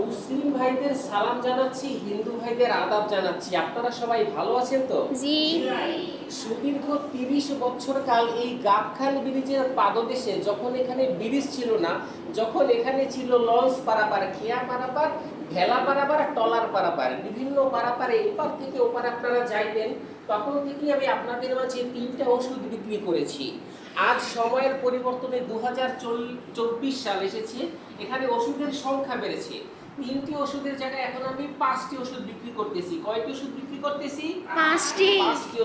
মুসলিম ভাইদের সালাম জানাচ্ছি, হিন্দু ভাইদের আদাব জানাচ্ছি। আপনারা সবাই ভালো আছেন তো? জি। সুদীর্ঘ ৩০ বছর কাল এই গাবখান ব্রিজের পাদদেশে, যখন এখানে ব্রিজ ছিল না, যখন এখানে ছিল লঞ্চ পারাপার, খেয়া পারাপার, ভেলা পারাপার, টলার পারাপার, বিভিন্ন পারাপারে এপার থেকে ওপার আপনারা যাইতেন, তখন থেকেই আমি আপনাদের মাঝে ৩টা ওষুধ বিক্রি করেছি। আজ সময়ের পরিবর্তনে 2024 সাল এসেছে, এখানে ওষুধের সংখ্যা বেড়েছে। 3টি ওষুধের জায়গায় এখন আমি 5টি ওষুধ বিক্রি করতেছি। কয়টি ওষুধ বিক্রি করতেছি? 5টি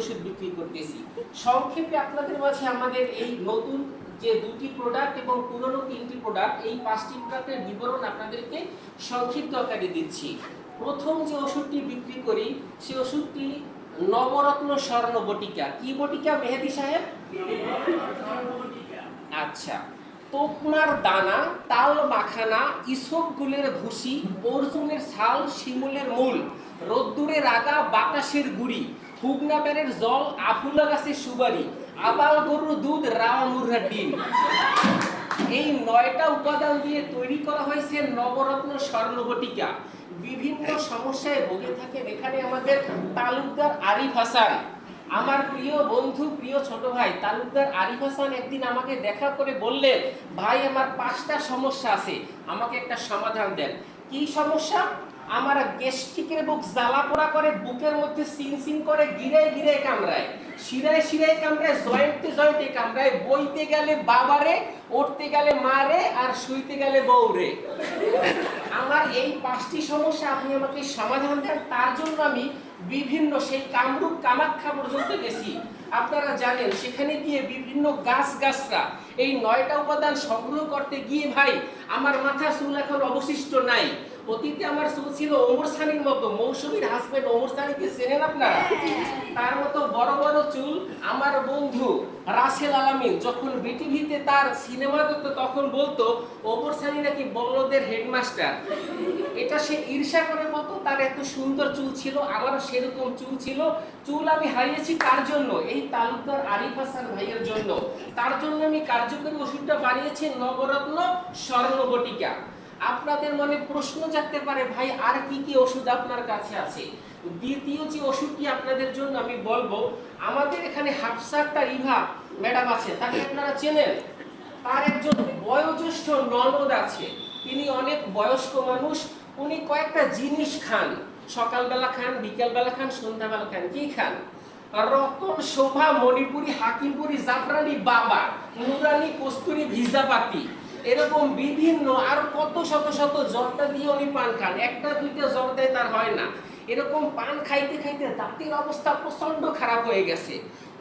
ওষুধ বিক্রি করতেছি। সংক্ষেপে আপনাদের মাঝে আমাদের এই নতুন যে 2টি প্রোডাক্ট এবং পুরনো 3টি প্রোডাক্ট, এই 5টি প্রোডাক্টের বিবরণ আপনাদেরকে সংক্ষিপ্ত আকারে দিচ্ছি। প্রথম যে ওষুধটি বিক্রি করি সেই ওষুধটি নবরত্ন স্বর্ণ বটিকা। কি বটিকা মেহেদী সাহেব? আচ্ছা, তোকমার দানা, তাল মাখানা, ইসবগুলের ভুসি, অর্জুনের ছাল, শিমুলের মূল, রোদ্দুরের আগা, বাতাসের গুড়ি, হুগনা বেড়ের জল, আফুলা গাছের সুবারি, আবাল গরুর দুধ, রাওয়া মুরহার ডিম। এই 9টা উপাদান দিয়ে তৈরি করা হয়েছে নবরত্ন স্বর্ণ বটিকা। বিভিন্ন সমস্যায় ভুগে থাকেন এখানে আমাদের তালুকদার আরিফ হাসান, আমার প্রিয় বন্ধু, প্রিয় ছোট ভাই তালুকদার আরিফ হাসান একদিন আমাকে দেখা করে বললেন, ভাই আমার 5টা সমস্যা আছে, আমাকে একটা সমাধান দেন। কি সমস্যা? আমার গ্যাস্ট্রিকের বুক জ্বালা পোড়া করে, বুকের মধ্যে সিন করে, গিরায় গিরায় কামড়ায়, শিরায় শিরায় কামড়ায়, জয়েন্টে জয়েন্টে কামড়ায়, বইতে গেলে বাবারে, উঠতে গেলে মারে, আর শুইতে গেলে বউরে। আমার এই 5টি সমস্যা আপনি আমাকে সমাধান দেন, তার জন্য আমি বিভিন্ন সেই কামরূপ কামাখ্যা পর্যন্ত গেছি। আপনারা জানেন সেখানে গিয়ে বিভিন্ন গাছরা এই 9টা উপাদান সংগ্রহ করতে গিয়ে ভাই আমার মাথা চুল এখন অবশিষ্ট নাই। অতীতে আমার চুল ছিল ওমর সানির মতো, মৌসুমীর হাজবেন্ড ওমর সানিকে চেনেন আপনারা? তার মতো বড় বড় চুল। আমার বন্ধু রাসেল আলামিন যখন বিটিভিতে তার সিনেমা করতো তখন বলতো ওমর সানি নাকি বড়দের হেডমাস্টার। এটা সে ঈর্ষা করে বলতো তার এত সুন্দর চুল ছিল, আমারও সেরকম চুল ছিল। চুল আমি হারিয়েছি কার জন্য? এই তালুকদার আরিফ হাসান ভাইয়ের জন্য। তার জন্য আমি কার্যকরী ওষুধটা বানিয়েছি নবরত্ন স্বর্ণ বটিকা। আপনাদের মনে প্রশ্ন জাগতে পারে, ভাই আর কি কি ওষুধ আপনার কাছে আছে? দ্বিতীয় যে ওষুধটি আপনাদের জন্য আমি বলবো, আমাদের এখানে হাফসা আক্তার ইভা ম্যাডাম আছে, তাকে আপনারা চেনেন। তার একজন বয়োজ্যেষ্ঠ ননদ আছে, তিনি অনেক বয়স্ক মানুষ। উনি কয়েকটা জিনিস খান, সকালবেলা খান, বিকেলবেলা খান, সন্ধ্যাবেলা খান। কি খান? রতন, শোভা, মণিপুরি, হাকিমপুরি, জাফরানি, বাবা, নুরানি, কস্তুরি, ভিজাপাতি, এরকম বিভিন্ন আর কত শত শত জর্দা দিয়ে উনি পান খান। একটা দুইটা জর্দায় তার হয় না। এরকম পান খাইতে খাইতে দাঁতের অবস্থা প্রচন্ড খারাপ হয়ে গেছে।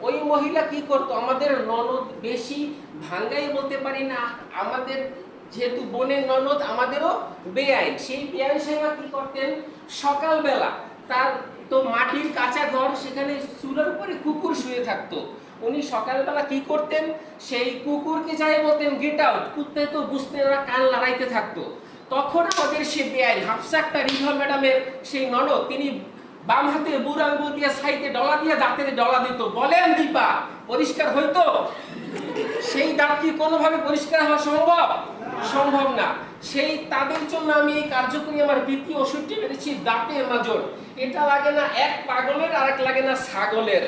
ওই মহিলা কি করতো, আমাদের ননদ, বেশি ভাঙ্গাই বলতে পারি না, আমাদের যেহেতু বোনের ননদ, আমাদেরও বেআইন। সেই বেআইন সাহেবা কি করতেন, সকালবেলা তার তো মাটির কাঁচা ঘর, সেখানে চুলার উপরে কুকুর শুয়ে থাকতো। উনি সকালবেলা কি করতেন, সেই কুকুরকে যাই বলতেন গেট আউট, কুত্তে তো বুঝতে না, কান লড়াইতে থাকতো। তখন আমাদের সে বেআইন হাফসা আক্তার ইভা ম্যাডামের সেই ননদ, তিনি বাম হাতে বুড় আঙ্গুল দিয়ে সাইডে ডলা দিয়ে দাঁতের ডলা দিত। বলেন দীপা, পরিষ্কার হইতো? সেই দাঁত কি কোনোভাবে পরিষ্কার হওয়া সম্ভব? সম্ভব না। সেই তাদের জন্য আমি এই কার্যকরী আমার দ্বিতীয় ওষুধটি বেরিয়েছি দাঁতের মাজর। এটা লাগে না এক পাগলের, আর এক লাগে না ছাগলের।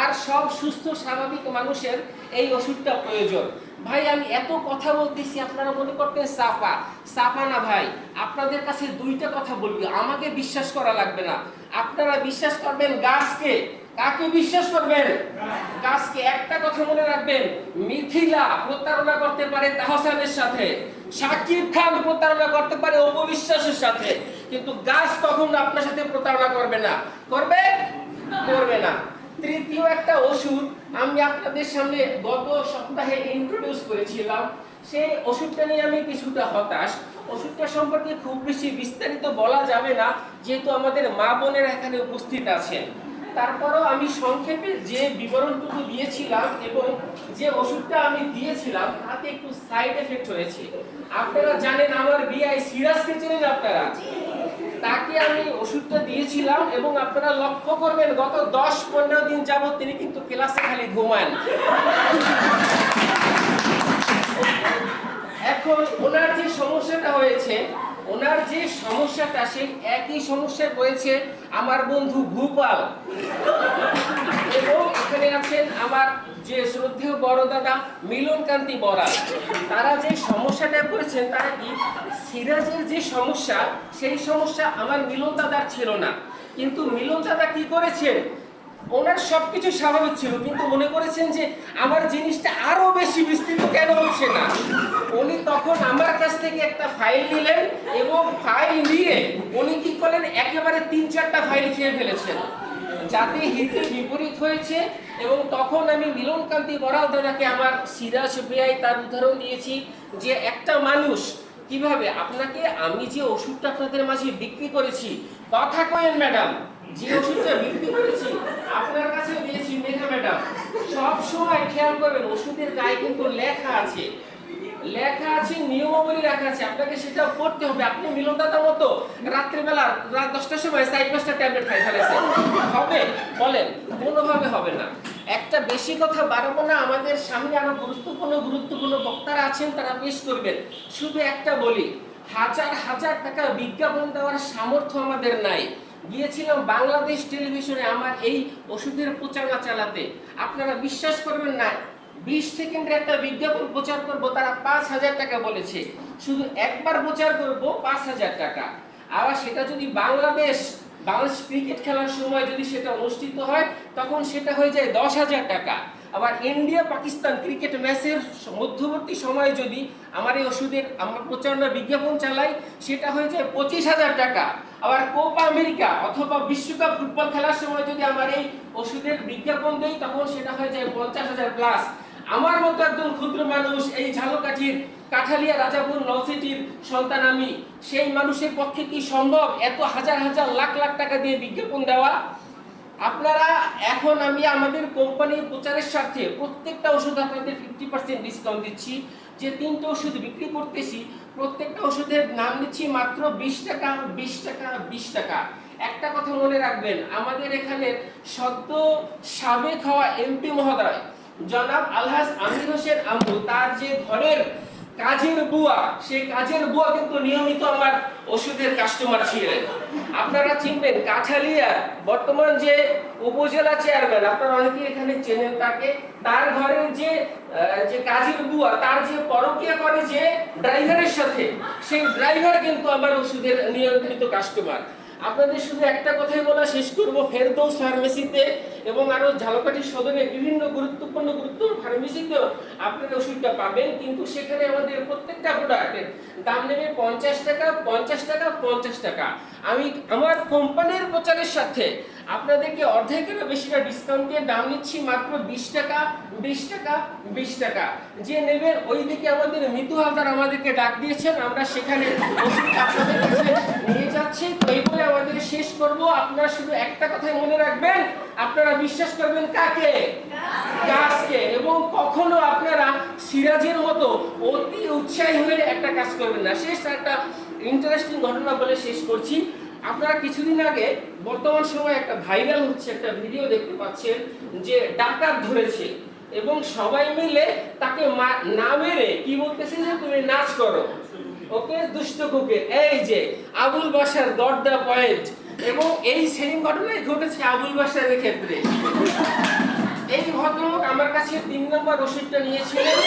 আর সব সুস্থ স্বাভাবিক মানুষের এই ওষুধটা প্রয়োজন। ভাই আমি এত কথা বলতেছি, আপনারা মনে করতেন চাপা। চাপা না ভাই, আপনাদের কাছে 2টা কথা বলবি, আমাকে বিশ্বাস করা লাগবে না, আপনারা বিশ্বাস করবেন গাছকে। কাকে বিশ্বাস করবেন? গাছকে। একটা কথা মনে রাখবেন, মিথিলা প্রতারণা করতে পারে তাহসানের সাথে, শাকিব খান প্রতারণা করতে পারে অপবিশ্বাসের সাথে, কিন্তু গাছ কখনো আপনার সাথে প্রতারণা করবে না। করবে? করবে না। তৃতীয় একটা ওষুধ আমি আপনাদের সামনে গত সপ্তাহে ইন্ট্রোডিউস করেছিলাম, সেই ওষুধটা নিয়ে আমি কিছুটা হতাশ। ওষুধটা সম্পর্কে খুব বেশি বিস্তারিত বলা যাবে না, যেহেতু আমাদের মা বোনেরা এখানে উপস্থিত আছেন। তারপরও আমি সংক্ষেপে যে বিবরণটুকু দিয়েছিলাম এবং যে ওষুধটা আমি দিয়েছিলাম তাতে একটু সাইড এফেক্ট হয়েছে। আপনারা জানেন আমার বিআই সিরাজকে চেনেন আপনারা? তাকে আমি ওষুধটা দিয়েছিলাম এবং আপনারা লক্ষ্য করবেন গত 10-15 দিন যাবত তিনি কিন্তু ক্লাসে খালি ঘুমান। এখন ওনার যে সমস্যাটা হয়েছে, ওনার যে সমস্যাটা সেই একই সমস্যা রয়েছে আমার বন্ধু ভূপাল, এবং এখানে আছেন আমার যে শ্রদ্ধেয় বড় দাদা মিলনকান্তি বড়াল। তারা যে সমস্যাটা করেছেন তারা কি, সিরাজের যে সমস্যা সেই সমস্যা আমার মিলন দাদার ছিল না, কিন্তু মিলন দাদা কি করেছেন, ওনার সবকিছু স্বাভাবিক ছিল কিন্তু মনে করেছেন যে আমার জিনিসটা আরো বেশি বিস্তৃত কেন হচ্ছে না। উনি তখন আমার কাছ থেকে একটা ফাইল নিলেন এবং ফাইল নিয়ে উনি কি করলেন, একেবারে 3-4টা ফাইল খেয়ে ফেলেছেন, যাতে হিতে বিপরীত হয়েছে। এবং তখন আমি মিলনকান্তি বড়াল দাদাকে আমার সিরাজ বেআই তার উদাহরণ দিয়েছি যে একটা মানুষ কিভাবে, আপনাকে আমি যে ওষুধটা আপনাদের মাঝে বিক্রি করেছি, কথা কয়েন ম্যাডাম, যে ওষুধটা বিক্রি করেছি আপনার কাছে দিয়েছি মেঘা ম্যাডাম, সব সময় খেয়াল করবেন ওষুধের গায়ে কিন্তু লেখা আছে, নিয়মাবলী রাখা আছে, আপনাকে সেটা পড়তে হবে। আপনি মিলন দাদার মতো রাত্রিবেলা রাত 10টার সময় 4-5টা ট্যাবলেট খাই ফেলেছেন, হবে? বলেন, কোনোভাবে হবে না। একটা বেশি কথা বাড়াবো না, আমাদের সামনে আরো গুরুত্বপূর্ণ বক্তারা আছেন, তারা পেশ করবেন। শুধু একটা বলি, হাজার টাকা বিজ্ঞাপন দেওয়ার সামর্থ্য আমাদের নাই। গিয়েছিলাম বাংলাদেশ টেলিভিশনে আমার এই ওষুধের প্রচারণা চালাতে, আপনারা বিশ্বাস করবেন না, 20 সেকেন্ডের একটা বিজ্ঞাপন প্রচার করব, তারা 5,000 টাকা বলেছে। শুধু একবার প্রচার করব 5,000 টাকা। আবার সেটা যদি বাংলাদেশ ক্রিকেট খেলার সময় যদি সেটা অনুষ্ঠিত হয় তখন সেটা হয়ে যায় 10,000 টাকা। আবার ইন্ডিয়া পাকিস্তান ক্রিকেট ম্যাচের মধ্যবর্তী সময়ে যদি আমার এই ওষুধের আমরা প্রচারণা বিজ্ঞাপন চালাই সেটা হয়ে যায় 25,000 টাকা। আবার কোপা আমেরিকা অথবা বিশ্বকাপ ফুটবল খেলার সময় যদি আমার এই ওষুধের বিজ্ঞাপন দেই তখন সেটা হয়ে যায় 50,000 প্লাস। আমার মতো একজন ক্ষুদ্র মানুষ, এই ঝালকাঠির কাঠালিয়া রাজাপুর নলসিটির সন্তান আমি, সেই মানুষের পক্ষে কি সম্ভব এত হাজার লাখ টাকা দিয়ে বিজ্ঞাপন দেওয়া? আপনারা এখন আমি আমাদের কোম্পানির প্রচারের স্বার্থে প্রত্যেকটা ওষুধ আপনাদের 50% ডিসকাউন্ট দিচ্ছি। যে 3টে ওষুধ বিক্রি করতেছি প্রত্যেকটা ওষুধের নাম দিচ্ছি মাত্র 20 টাকা 20 টাকা 20 টাকা। একটা কথা মনে রাখবেন, আমাদের এখানে সদ্য সাবেক হওয়া এমপি মহোদয় জনাব আলহাজ আমির হোসেন আম্মু, তার যে ঘরের কাজের বুয়া, সেই কাজের বুয়া কিন্তু নিয়মিত আমার ওষুধের কাস্টমার ছিলেন। আপনারা চিনবেন কাঠালিয়ার বর্তমান যে উপজেলা চেয়ারম্যান, আপনারা অনেকেই এখানে চেনেন তাকে, তার ঘরের যে কাজের বুয়া, তার যে পরকীয়া করে যে ড্রাইভারের সাথে, সেই ড্রাইভার কিন্তু আমার ওষুধের নিয়মিত কাস্টমার। আপনাদের শুধু একটা কথাই বলা শেষ করব, ফেরদৌস ফার্মেসিতে এবং আরো ঝালকাঠি সদরে বিভিন্ন গুরুত্বপূর্ণ ফার্মেসিতেও আপনারা ওষুধটা পাবেন, কিন্তু সেখানে আমাদের প্রত্যেকটা প্রোডাক্টের দাম নেবে 50 টাকা 50 টাকা 50 টাকা। আমি আমার কোম্পানির প্রচারের সাথে আপনাদেরকে অর্ধেকেরও বেশিটা ডিসকাউন্ট দিয়ে দাম নিচ্ছি মাত্র 20 টাকা 20 টাকা 20 টাকা। যে নেবেন ওইদিকে আমাদের মিতু হালদার আমাদেরকে ডাক দিয়েছেন, আমরা সেখানে ওষুধ আপনাদের কাছে নিয়ে যাচ্ছি। তো এই বলে আমাদের শেষ করব। আপনারা শুধু একটা কথাই মনে রাখবেন, আপনারা বিশ্বাস করবেন কাকে? গাছকে। এবং কখনো আপনারা সিরাজের মতো অতি উৎসাহী হয়ে একটা কাজ করবেন না। শেষ একটা ইন্টারেস্টিং ঘটনা বলে শেষ করছি। আপনারা কিছুদিন আগে বর্তমান সময়ে একটা ভাইরাল হচ্ছে একটা ভিডিও দেখতে পাচ্ছেন যে ডাকাত ধরেছে এবং সবাই মিলে তাকে না মেরে কি বলতেছে যে তুমি নাচ করো, ওকে দুষ্ট কুকুর। এই যে Abul Bashar got the point. এবং এই সেম ঘটনাই ঘটেছে আবুল বাশারের ক্ষেত্রে। এই ভদ্রলোক আমার কাছে 3 নম্বর ওষুধটা নিয়েছিলেন,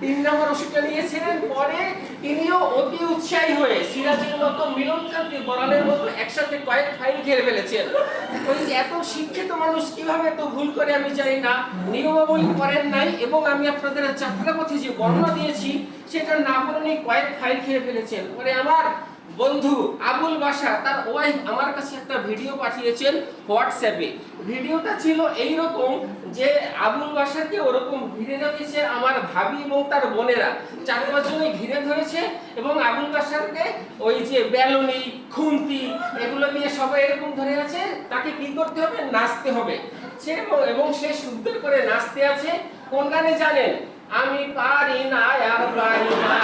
3 নম্বর ওষুধটা নিয়েছিলেন। পরে তিনিও অতি উৎসাহী হয়ে সিরাজের মতো মিলনকান্তি বড়ালের মতো একসাথে কয়েক ফাইল খেয়ে ফেলেছেন। ওই এত শিক্ষিত মানুষ কিভাবে এত ভুল করে আমি জানি না, নিয়মাবলী করেন নাই। এবং আমি আপনাদের যাত্রাপথে যে বর্ণনা দিয়েছি সেটা না বলে কয়েক ফাইল খেয়ে ফেলেছেন। পরে আমার বন্ধু আবুল বাশার তার ওয়াইফ আমার কাছে একটা ভিডিও পাঠিয়েছেন হোয়াটসঅ্যাপে। ভিডিওটা ছিল এইরকম যে আবুল বাশারকে ওরকম ঘিরে ধরেছে আমার ভাবি এবং তার বোনেরা, 4-5 জনে ঘিরে ধরেছে এবং আবুল বাশারকে ওই যে বেলুনি খুন্তি এগুলো দিয়ে সবাই এরকম ধরে আছে, তাকে কি করতে হবে? নাচতে হবে। এবং সে সুন্দর করে নাচতে আছে। কোন গানে জানেন? আমি পারি না আর পারি না।